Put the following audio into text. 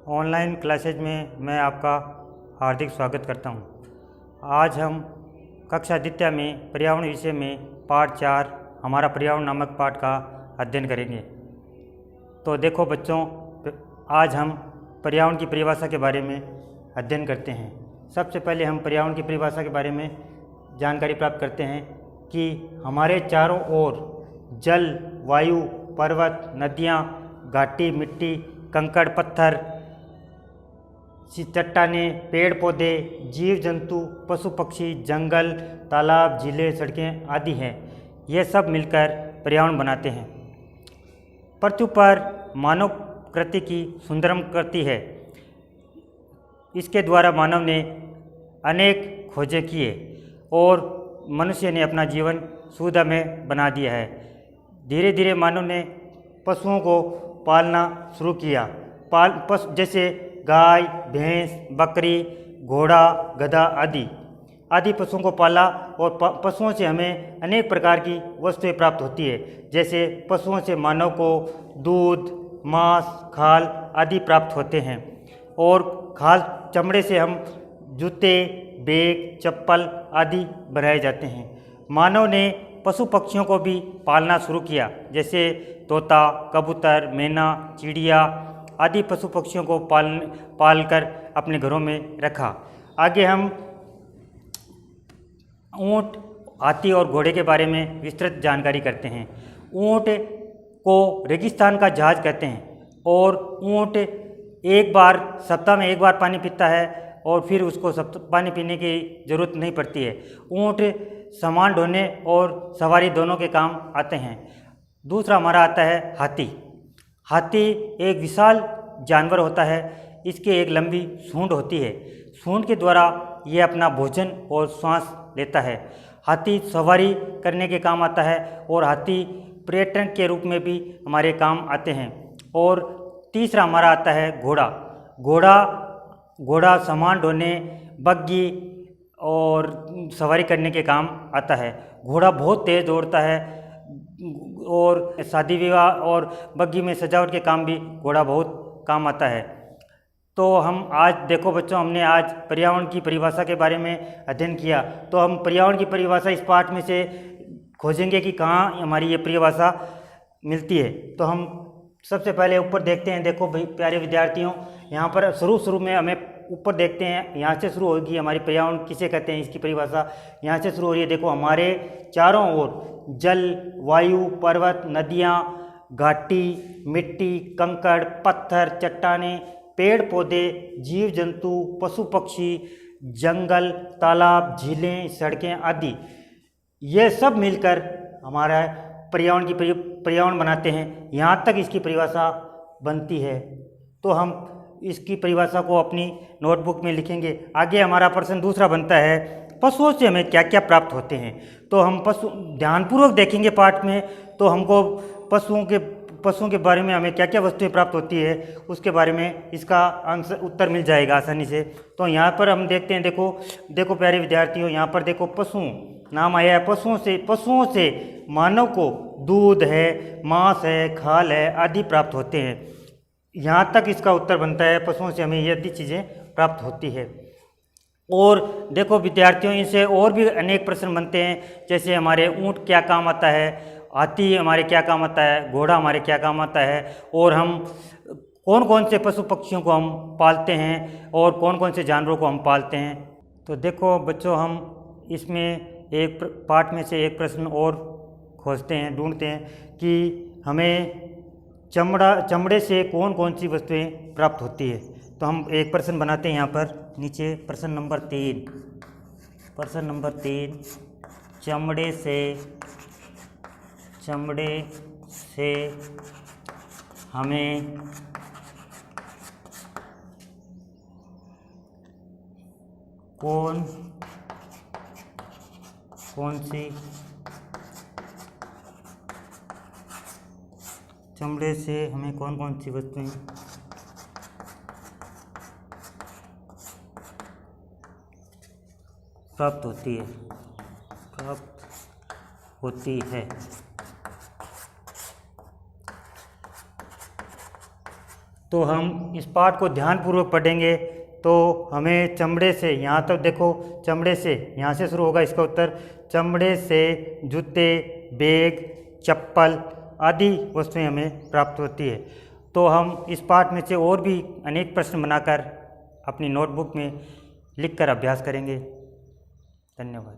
Online classes में मैं आपका हार्दिक स्वागत करता हूं। आज हम कक्षा द्वितीय में पर्यावरण विषय में पाठ 4 हमारा पर्यावरण नामक पाठ का अध्ययन करेंगे। तो देखो बच्चों, आज हम पर्यावरण की परिभाषा के बारे में अध्ययन करते हैं। सबसे पहले हम पर्यावरण की परिभाषा के बारे में जानकारी प्राप्त करते हैं कि हमारे चारों ओर जल, वायु, पर्वत, नदियाँ, घाटी, मिट्टी, कंकड़, पत्थर, चट्टानें, पेड़ पौधे, जीव जंतु, पशु पक्षी, जंगल, तालाब, झीलें, सड़कें आदि हैं। यह सब मिलकर पर्यावरण बनाते हैं। पृथ्वी पर मानव कृति की सुंदरम कृति है। इसके द्वारा मानव ने अनेक खोजें किए और मनुष्य ने अपना जीवन सुविधामय बना दिया है। धीरे धीरे मानव ने पशुओं को पालना शुरू किया। जैसे गाय, भैंस, बकरी, घोड़ा, गधा आदि पशुओं को पाला और पशुओं से हमें अनेक प्रकार की वस्तुएं प्राप्त होती है। जैसे पशुओं से मानव को दूध, मांस, खाल आदि प्राप्त होते हैं और खाल चमड़े से हम जूते, बैग, चप्पल आदि बनाए जाते हैं। मानव ने पशु पक्षियों को भी पालना शुरू किया। जैसे तोता, कबूतर, मैना, चिड़िया आदि पशु पक्षियों को पालकर अपने घरों में रखा। आगे हम ऊँट, हाथी और घोड़े के बारे में विस्तृत जानकारी करते हैं। ऊँट को रेगिस्तान का जहाज कहते हैं और ऊँट सप्ताह में एक बार पानी पीता है और फिर उसको पानी पीने की ज़रूरत नहीं पड़ती है। ऊँट सामान ढोने और सवारी दोनों के काम आते हैं। दूसरा हमारा आता है हाथी। हाथी एक विशाल जानवर होता है। इसके एक लंबी सूंड होती है। सूंड के द्वारा यह अपना भोजन और श्वास लेता है। हाथी सवारी करने के काम आता है और हाथी पर्यटन के रूप में भी हमारे काम आते हैं। और तीसरा हमारा आता है घोड़ा। घोड़ा सामान ढोने, बग्गी और सवारी करने के काम आता है। घोड़ा बहुत तेज़ दौड़ता है और शादी विवाह और बग्गी में सजावट के काम भी घोड़ा बहुत काम आता है। तो हम आज देखो बच्चों, हमने आज पर्यावरण की परिभाषा के बारे में अध्ययन किया। तो हम पर्यावरण की परिभाषा इस पाठ में से खोजेंगे कि कहाँ हमारी ये परिभाषा मिलती है। तो हम सबसे पहले ऊपर देखते हैं। देखो भाई प्यारे विद्यार्थियों, यहाँ पर शुरू में हमें ऊपर देखते हैं। यहाँ से शुरू होगी हमारी पर्यावरण किसे कहते हैं, इसकी परिभाषा यहाँ से शुरू हो रही है। देखो हमारे चारों ओर जल, वायु, पर्वत, नदियाँ, घाटी, मिट्टी, कंकड़, पत्थर, चट्टानें, पेड़ पौधे, जीव जंतु, पशु पक्षी, जंगल, तालाब, झीलें, सड़कें आदि, ये सब मिलकर हमारा पर्यावरण बनाते हैं। यहाँ तक इसकी परिभाषा बनती है। तो हम इसकी परिभाषा को अपनी नोटबुक में लिखेंगे। आगे हमारा प्रश्न दूसरा बनता है, पशुओं से हमें क्या क्या प्राप्त होते हैं। तो हम ध्यानपूर्वक देखेंगे पाठ में, तो हमको पशुओं के बारे में हमें क्या क्या वस्तुएं प्राप्त होती है उसके बारे में इसका उत्तर मिल जाएगा आसानी से। तो यहाँ पर हम देखते हैं। देखो प्यारे विद्यार्थियों, यहाँ पर देखो पशु नाम आया है। पशुओं से मानव को दूध है, मांस है, खाल है आदि प्राप्त होते हैं। यहाँ तक इसका उत्तर बनता है, पशुओं से हमें ये आदि चीज़ें प्राप्त होती है। और देखो विद्यार्थियों, इनसे और भी अनेक प्रश्न बनते हैं। जैसे हमारे ऊँट क्या काम आता है, हाथी हमारे क्या काम आता है, घोड़ा हमारे क्या काम आता है, और हम कौन कौन से पशु पक्षियों को हम पालते हैं और कौन कौन से जानवरों को हम पालते हैं। तो देखो बच्चों, हम इसमें एक पाठ में से एक प्रश्न और खोजते हैं, ढूंढते हैं कि हमें चमड़े से कौन कौन सी वस्तुएं प्राप्त होती है। तो हम एक प्रश्न बनाते हैं यहाँ पर नीचे। प्रश्न नंबर 3, चमड़े से हमें कौन सी वस्तुएं प्राप्त होती है। तो हम इस पाठ को ध्यानपूर्वक पढ़ेंगे तो हमें चमड़े से, यहाँ तक देखो, चमड़े से यहाँ से शुरू होगा इसका उत्तर। चमड़े से जूते, बैग, चप्पल आदि वस्तुएं हमें प्राप्त होती है। तो हम इस पाठ में से और भी अनेक प्रश्न बनाकर अपनी नोटबुक में लिखकर अभ्यास करेंगे। धन्यवाद।